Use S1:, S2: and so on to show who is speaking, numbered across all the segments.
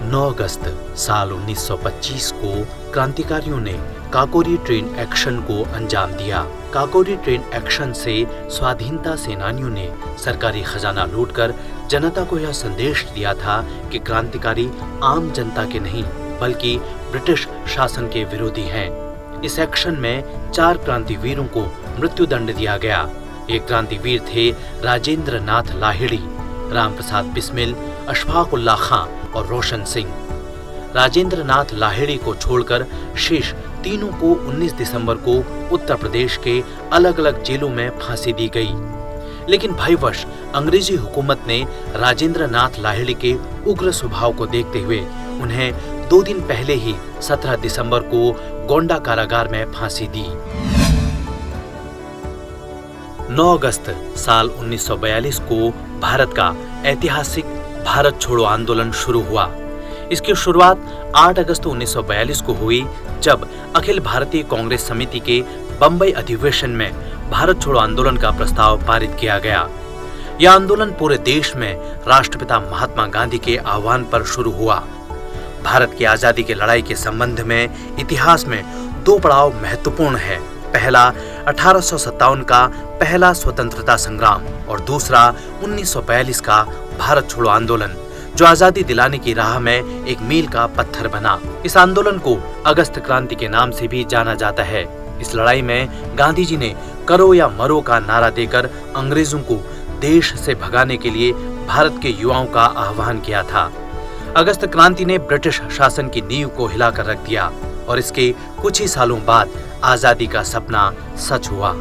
S1: 9 अगस्त साल 1925 को क्रांतिकारियों ने काकोरी ट्रेन एक्शन को अंजाम दिया। काकोरी ट्रेन एक्शन से स्वाधीनता सेनानियों ने सरकारी खजाना लूटकर जनता को यह संदेश दिया था कि क्रांतिकारी आम जनता के नहीं बल्कि ब्रिटिश शासन के विरोधी हैं। इस एक्शन में 4 क्रांतिवीरों को मृत्युदंड दिया गया। ये क्रांतिवीर थे राजेंद्र नाथ लाहिड़ी, रामप्रसाद बिस्मिल, अशफाक उल्लाह खां और रोशन सिंह। राजेंद्र नाथ लाहिड़ी को छोड़कर शेष तीनों को 19 दिसंबर को उत्तर प्रदेश के अलग अलग जेलों में फांसी दी गई। लेकिन भयवश अंग्रेजी हुकूमत ने राजेंद्र नाथ लाहिड़ी के उग्र स्वभाव को देखते हुए उन्हें 2 दिन पहले ही 17 दिसंबर को गोंडा कारागार में फांसी दी। 9 अगस्त साल 1942 को भारत का ऐतिहासिक भारत छोड़ो आंदोलन शुरू हुआ। इसकी शुरुआत 8 अगस्त 1942 को हुई, जब अखिल भारतीय कांग्रेस समिति के बंबई अधिवेशन में भारत छोड़ो आंदोलन का प्रस्ताव पारित किया गया। यह आंदोलन पूरे देश में राष्ट्रपिता महात्मा गांधी के आह्वान पर शुरू हुआ। भारत की आजादी की लड़ाई के संबंध में इतिहास में 2 पड़ाव महत्वपूर्ण है। पहला 1857 का पहला स्वतंत्रता संग्राम और दूसरा 1942 का भारत छोड़ो आंदोलन, जो आजादी दिलाने की राह में एक मील का पत्थर बना। इस आंदोलन को अगस्त क्रांति के नाम से भी जाना जाता है। इस लड़ाई में गांधी जी ने करो या मरो का नारा देकर अंग्रेजों को देश से भगाने के लिए भारत के युवाओं का आह्वान किया था। अगस्त क्रांति ने ब्रिटिश शासन की नींव को हिलाकर रख दिया और इसके कुछ ही सालों बाद आजादी का सपना सच हुआ।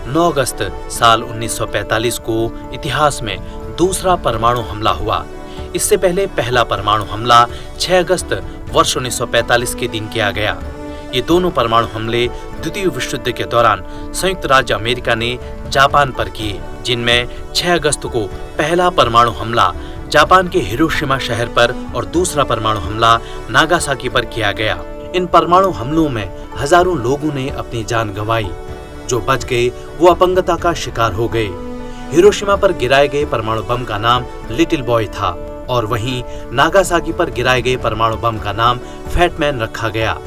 S1: 9 अगस्त साल 1945 को इतिहास में दूसरा परमाणु हमला हुआ। इससे पहले पहला परमाणु हमला 6 अगस्त वर्ष 1945 के दिन किया गया। ये दोनों परमाणु हमले द्वितीय विश्व युद्ध के दौरान संयुक्त राज्य अमेरिका ने जापान पर किए, जिनमें 6 अगस्त को पहला परमाणु हमला जापान के हिरोशिमा शहर पर और दूसरा परमाणु हमला नागासाकी पर किया गया। इन परमाणु हमलों में हजारों लोगों ने अपनी जान गंवाई। जो बच गए वो अपंगता का शिकार हो गए। हिरोशिमा पर गिराए गए परमाणु बम का नाम लिटिल बॉय था और वहीं नागासाकी पर गिराए गए परमाणु बम का नाम फैट मैन रखा गया।